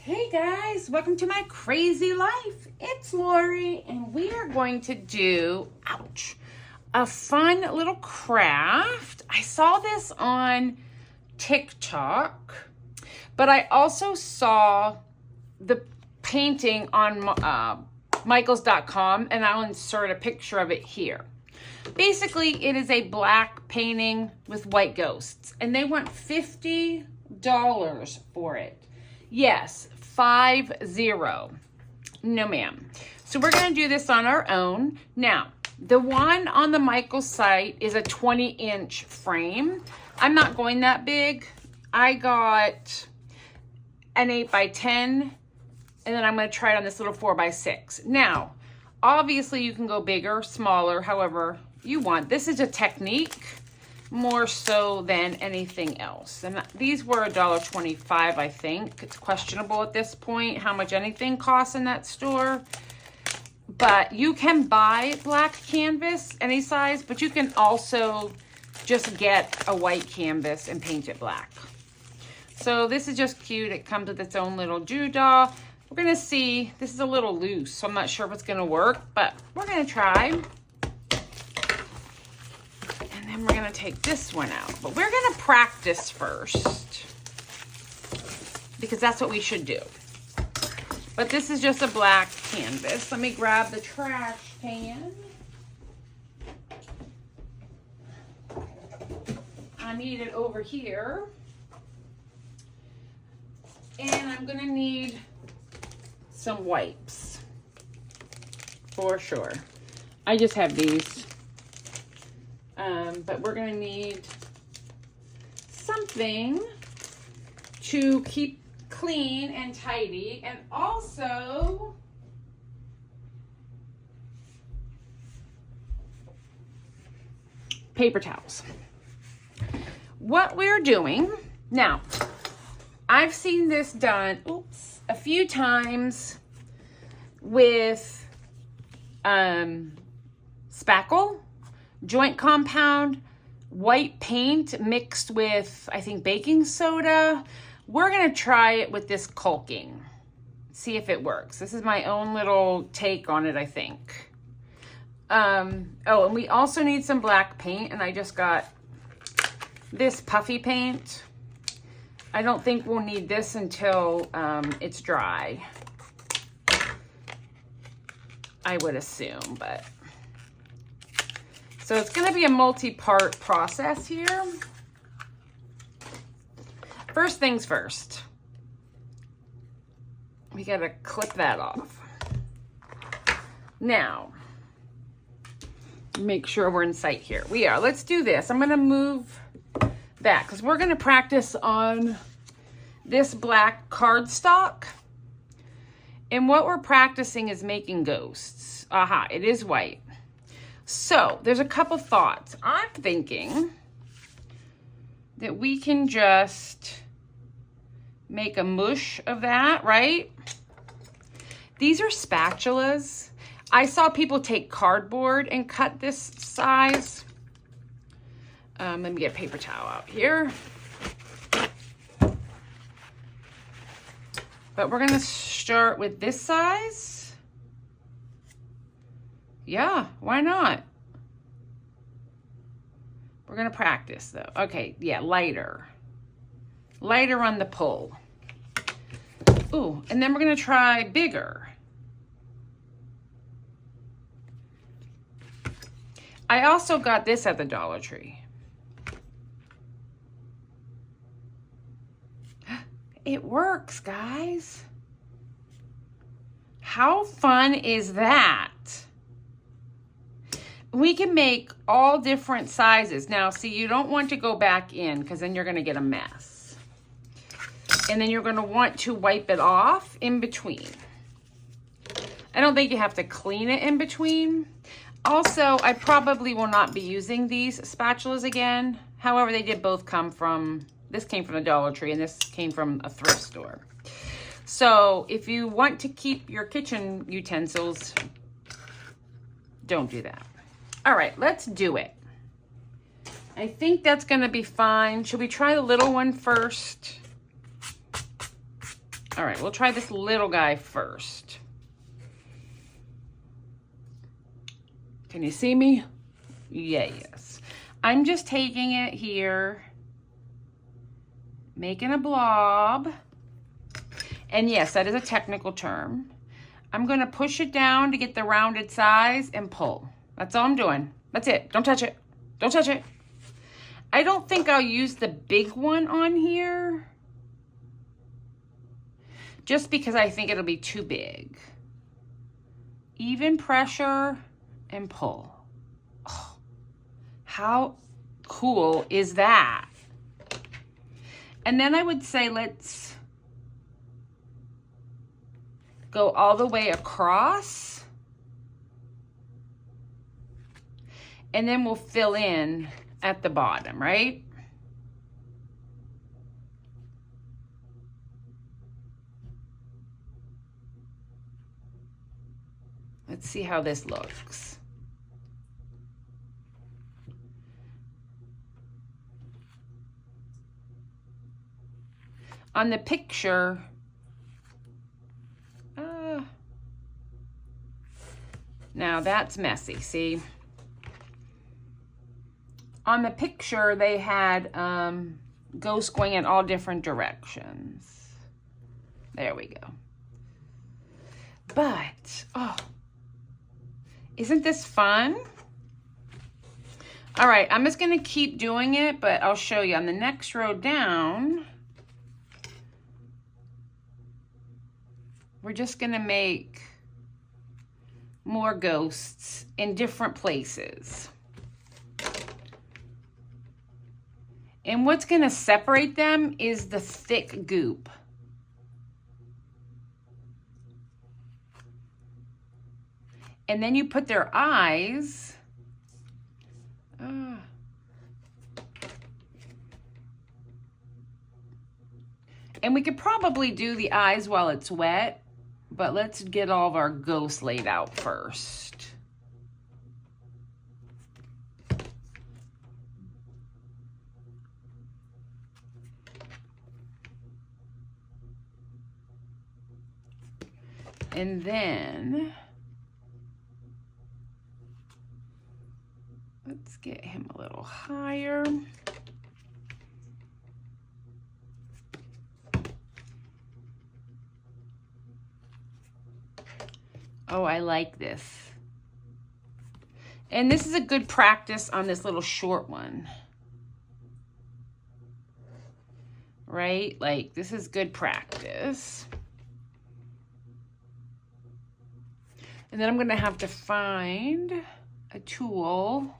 Hey guys, welcome to my crazy life. It's Lori, and we are going to do, a fun little craft. I saw this on TikTok, but I also saw the painting on michaels.com, and I'll insert a picture of it here. Basically, it is a black painting with white ghosts, and they want $50 for it. Yes, 50. No, ma'am. So we're going to do this on our own. Now, the one on the Michaels site is a 20-inch frame. I'm not going that big. I got an 8x10, and then I'm going to try it on this little 4x6. Now, obviously you can go bigger, smaller, however you want. This is a technique more so than anything else. And these were $1.25, I think. It's questionable at this point how much anything costs in that store. But you can buy black canvas any size, but you can also just get a white canvas and paint it black. So this is just cute. It comes with its own little doodah. We're gonna see, this is a little loose, so I'm not sure if it's gonna work, but we're gonna try. And we're gonna take this one out, but we're gonna practice first because that's what we should do. But this is just a black canvas. Let me grab the trash can. I need it over here. And I'm gonna need some wipes for sure. I just have these. But we're going to need something to keep clean and tidy, and also paper towels. What we're doing now, I've seen this done a few times with spackle, joint compound, white paint mixed with, I think, baking soda. We're gonna try it with this caulking, see if it works. This is my own little take on it, I think. And we also need some black paint, and I just got this puffy paint. I don't think we'll need this until it's dry, I would assume, but. So it's gonna be a multi-part process here. First things first, we gotta clip that off. Now, make sure we're in sight here. We are, let's do this. I'm gonna move that because we're gonna practice on this black cardstock. And what we're practicing is making ghosts. Aha, it is white. So there's a couple thoughts. I'm thinking that we can just make a mush of that, right? These are spatulas. I saw people take cardboard and cut this size. Let me get a paper towel out here. But we're gonna start with this size. Yeah, why not? We're gonna practice though. Okay, yeah, lighter. Lighter on the pull. Ooh, and then we're gonna try bigger. I also got this at the Dollar Tree. It works, guys. How fun is that? We can make all different sizes. Now, see, you don't want to go back in because then you're going to get a mess. And then you're going to want to wipe it off in between. I don't think you have to clean it in between. Also, I probably will not be using these spatulas again. However, they did both come from, this came from the Dollar Tree and this came from a thrift store. So if you want to keep your kitchen utensils, don't do that. All right, let's do it. I think that's gonna be fine. Should we try the little one first? All right, we'll try this little guy first. Can you see me? Yes. I'm just taking it here, making a blob. And yes, that is a technical term. I'm gonna push it down to get the rounded size and pull. That's all I'm doing. That's it. Don't touch it. Don't touch it. I don't think I'll use the big one on here, just because I think it'll be too big. Even pressure and pull. Oh, how cool is that? And then I would say let's go all the way across, and then we'll fill in at the bottom, right? Let's see how this looks. On the picture, now that's messy, see? On the picture, they had ghosts going in all different directions. There we go. But, oh, isn't this fun? All right, I'm just gonna keep doing it, but I'll show you on the next row down. We're just gonna make more ghosts in different places. And what's gonna separate them is the thick goop. And then you put their eyes. And we could probably do the eyes while it's wet, but let's get all of our ghosts laid out first. And then let's get him a little higher. Oh, I like this. And this is a good practice on this little short one. Right? Like, this is good practice. And then I'm gonna have to find a tool.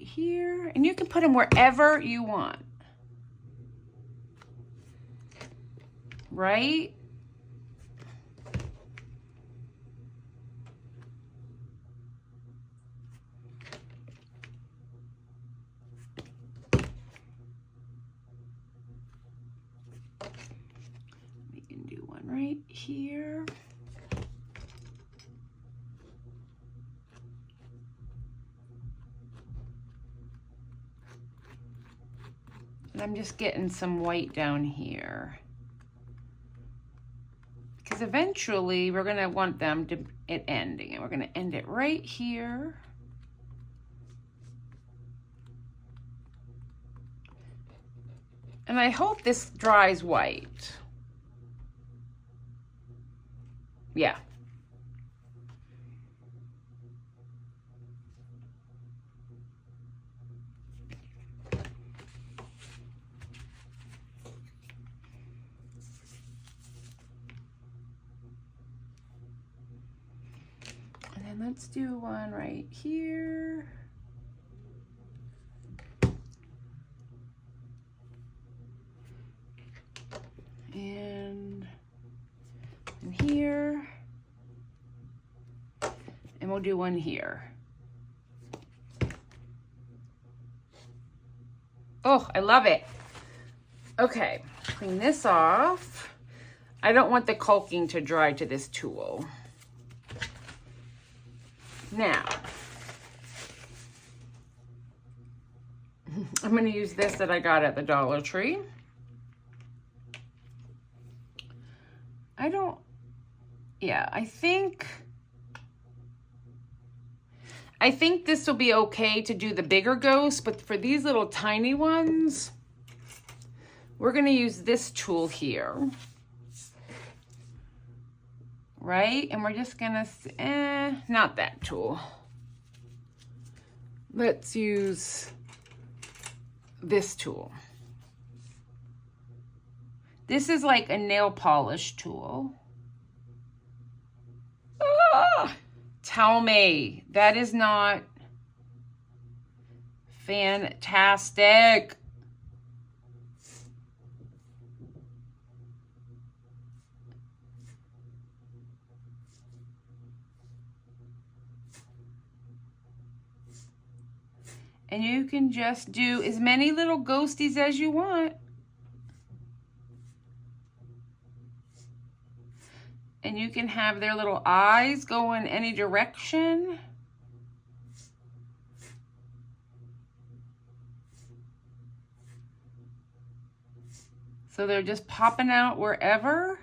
Here, and you can put them wherever you want, right? We can do one right here. I'm just getting some white down here, because eventually we're going to want them to it ending, and we're going to end it right here. And I hope this dries white. Yeah. Let's do one right here. And here. And we'll do one here. Oh, I love it. Okay, clean this off. I don't want the caulking to dry to this tool. Now, I'm going to use this that I got at the Dollar Tree. I think this will be okay to do the bigger ghosts, but for these little tiny ones, we're going to use this tool here. Right? And we're just going to, not that tool. Let's use this tool. This is like a nail polish tool. Ah, tell me, that is not fantastic. And you can just do as many little ghosties as you want. And you can have their little eyes go in any direction. So they're just popping out wherever.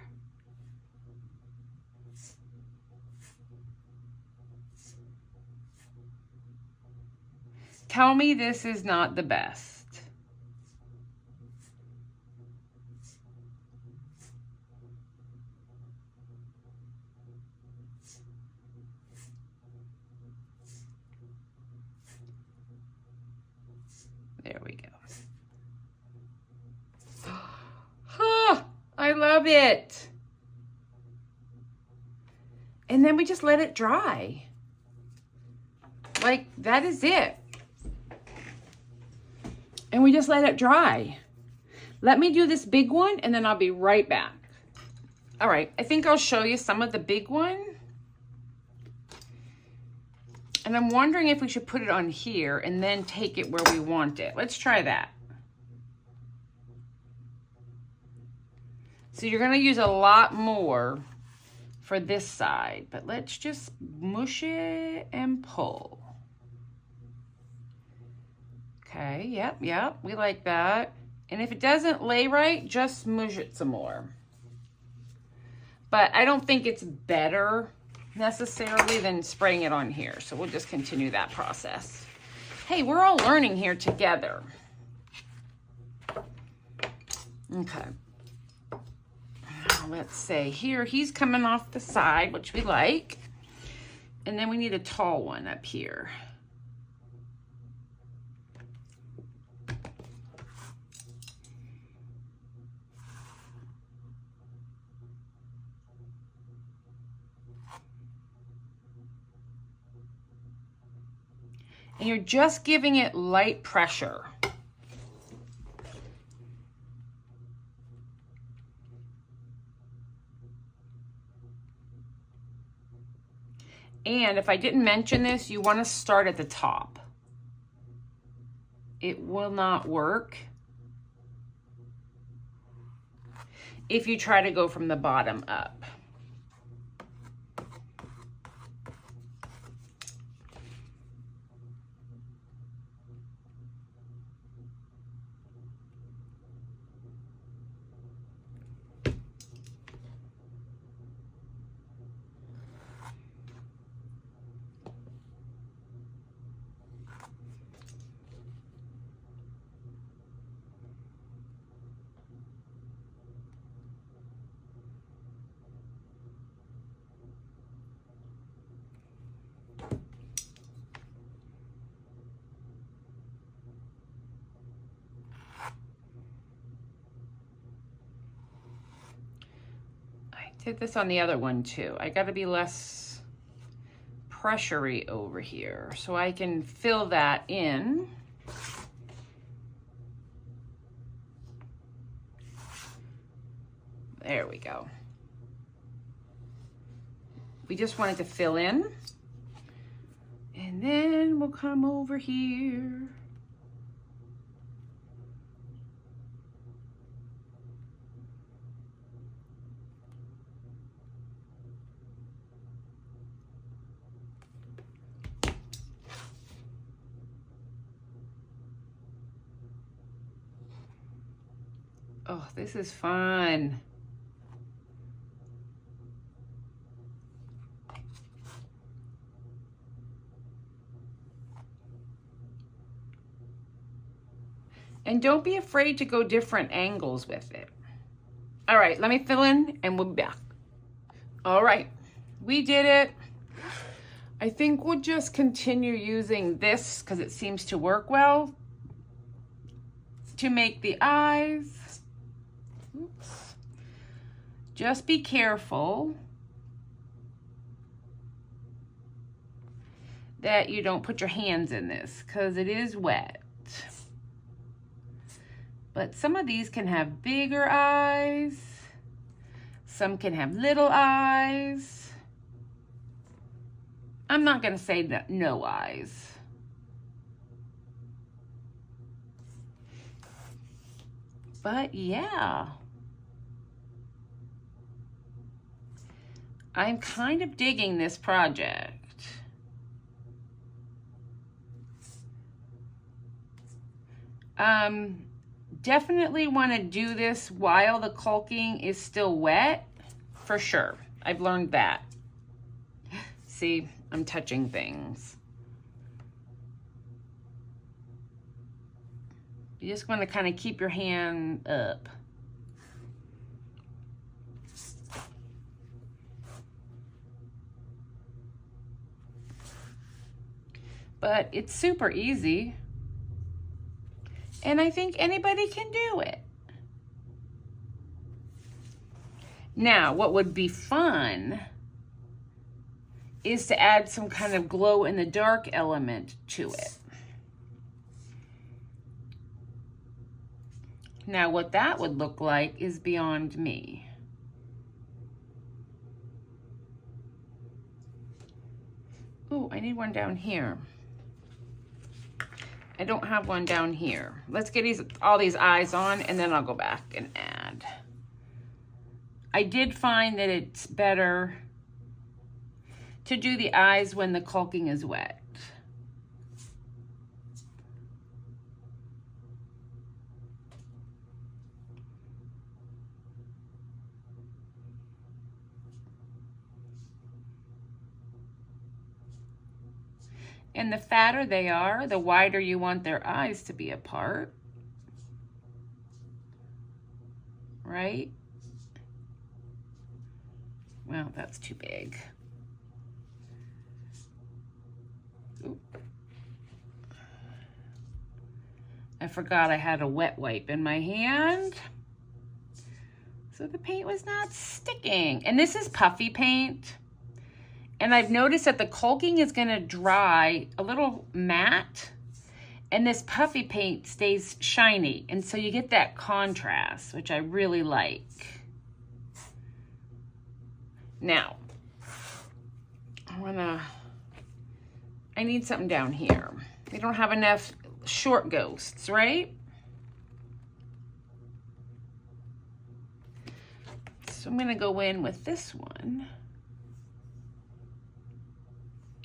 Tell me this is not the best. There we go. Oh, I love it. And then we just let it dry. Like, that is it. And we just let it dry. Let me do this big one and then I'll be right back. All right, I think I'll show you some of the big one. And I'm wondering if we should put it on here and then take it where we want it. Let's try that. So you're gonna use a lot more for this side, but let's just mush it and pull. Okay, yep, we like that. And if it doesn't lay right, just mush it some more. But I don't think it's better necessarily than spraying it on here. So we'll just continue that process. Hey, we're all learning here together. Okay. Now let's say here, he's coming off the side, which we like. And then we need a tall one up here. And you're just giving it light pressure. And if I didn't mention this, you want to start at the top. It will not work if you try to go from the bottom up. Did this on the other one too. I got to be less pressure-y over here so I can fill that in. There we go. We just wanted to fill in. And then we'll come over here. Oh, this is fun. And don't be afraid to go different angles with it. All right, let me fill in and we'll be back. All right, we did it. I think we'll just continue using this because it seems to work well to make the eyes. Oops. Just be careful that you don't put your hands in this because it is wet. But some of these can have bigger eyes. Some can have little eyes. I'm not gonna say no eyes. But yeah. I'm kind of digging this project. Definitely want to do this while the caulking is still wet, for sure. I've learned that. See, I'm touching things. You just want to kind of keep your hand up. But it's super easy. And I think anybody can do it. Now, what would be fun is to add some kind of glow in the dark element to it. Now, what that would look like is beyond me. Ooh, I need one down here. I don't have one down here. Let's get all these eyes on and then I'll go back and add. I did find that it's better to do the eyes when the caulking is wet. And the fatter they are, the wider you want their eyes to be apart. Right? Well, that's too big. Oop. I forgot I had a wet wipe in my hand. So the paint was not sticking. And this is puffy paint. And I've noticed that the caulking is gonna dry a little matte and this puffy paint stays shiny. And so you get that contrast, which I really like. Now, I need something down here. We don't have enough short ghosts, right? So I'm gonna go in with this one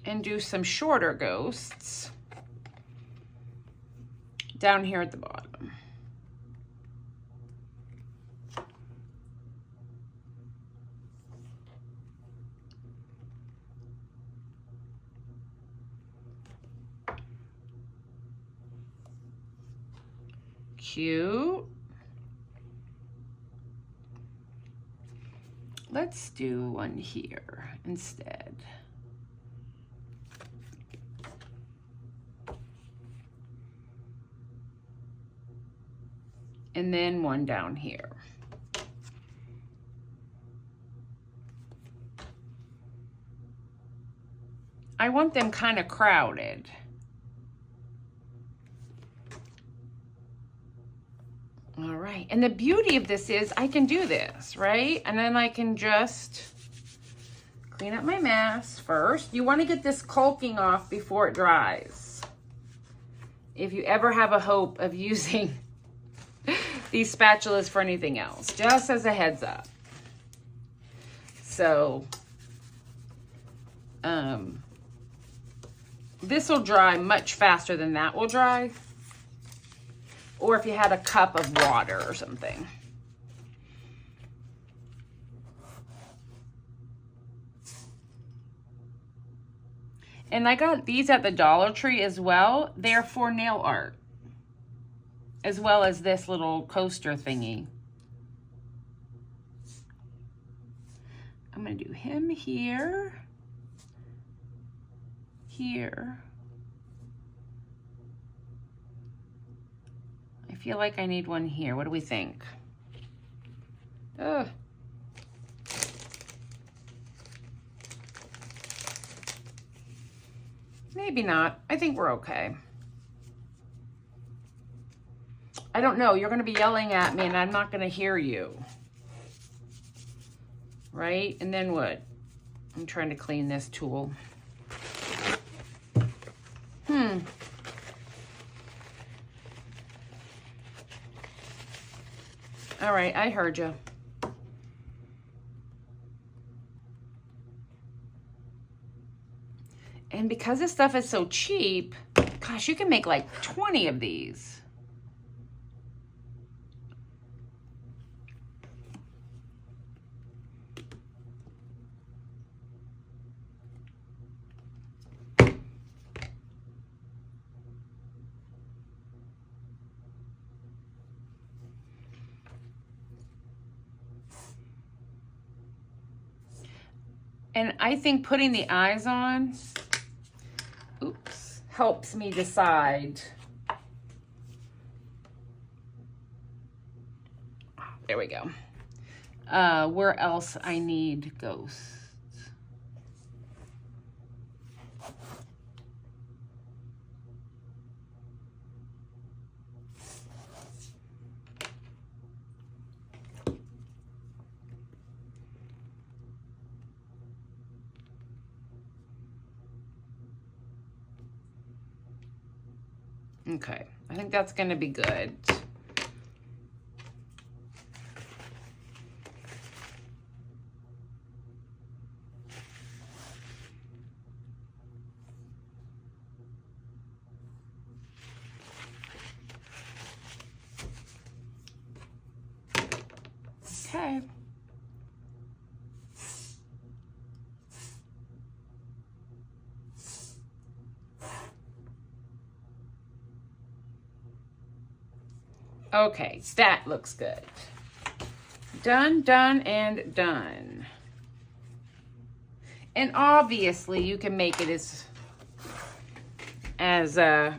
and do some shorter ghosts down here at the bottom. Cute. Let's do one here instead. And then one down here. I want them kind of crowded. All right, and the beauty of this is I can do this, right? And then I can just clean up my mess first. You want to get this caulking off before it dries. If you ever have a hope of using these spatulas for anything else, just as a heads up. So, this will dry much faster than that will dry. Or if you had a cup of water or something. And I got these at the Dollar Tree as well. They're for nail art, as well as this little coaster thingy. I'm gonna do him here, here. I feel like I need one here. What do we think? Ugh. Maybe not. I think we're okay. I don't know. You're going to be yelling at me and I'm not going to hear you. Right? And then what? I'm trying to clean this tool. All right, I heard you. And because this stuff is so cheap, gosh, you can make like 20 of these. And I think putting the eyes on, oops, helps me decide. There we go. Where else I need ghosts. Okay, I think that's going to be good. Okay. Okay, that looks good. Done, done, and done. And obviously you can make it as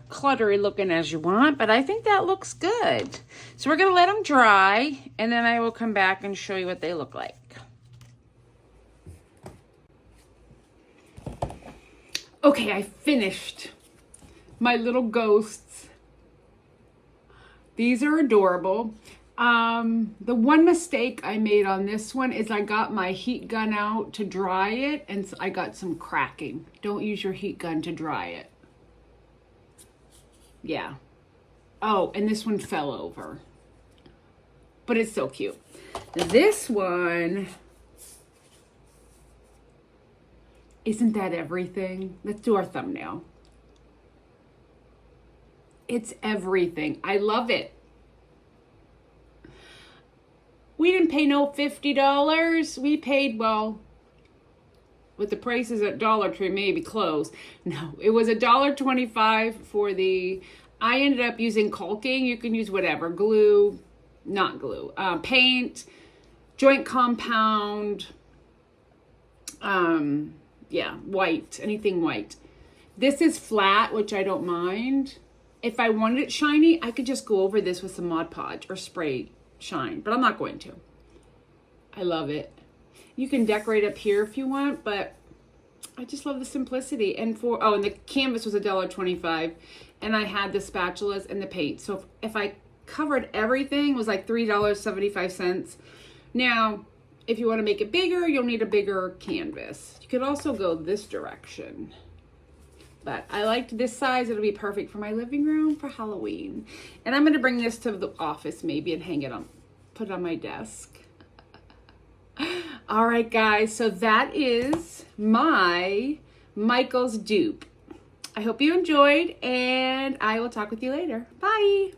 cluttery looking as you want, but I think that looks good. So we're gonna let them dry, and then I will come back and show you what they look like. Okay, I finished my little ghosts. These are adorable. The one mistake I made on this one is I got my heat gun out to dry it, and I got some cracking. Don't use your heat gun to dry it. Yeah. Oh, and this one fell over. But it's so cute. This one, isn't that everything? Let's do our thumbnail. It's everything. I love it. We didn't pay no $50. We paid, well, with the prices at Dollar Tree, maybe close. No, it was $1.25 for the, I ended up using caulking. You can use whatever, glue, not glue, paint, joint compound, yeah, white, anything white. This is flat, which I don't mind. If I wanted it shiny, I could just go over this with some Mod Podge or spray shine, but I'm not going to. I love it. You can decorate up here if you want, but I just love the simplicity. And and the canvas was $1.25, and I had the spatulas and the paint. So if I covered everything, it was like $3.75. Now, if you want to make it bigger, you'll need a bigger canvas. You could also go this direction. But I liked this size. It'll be perfect for my living room for Halloween. And I'm going to bring this to the office maybe and hang it on, put it on my desk. All right, guys. So that is my Michael's dupe. I hope you enjoyed, and I will talk with you later. Bye.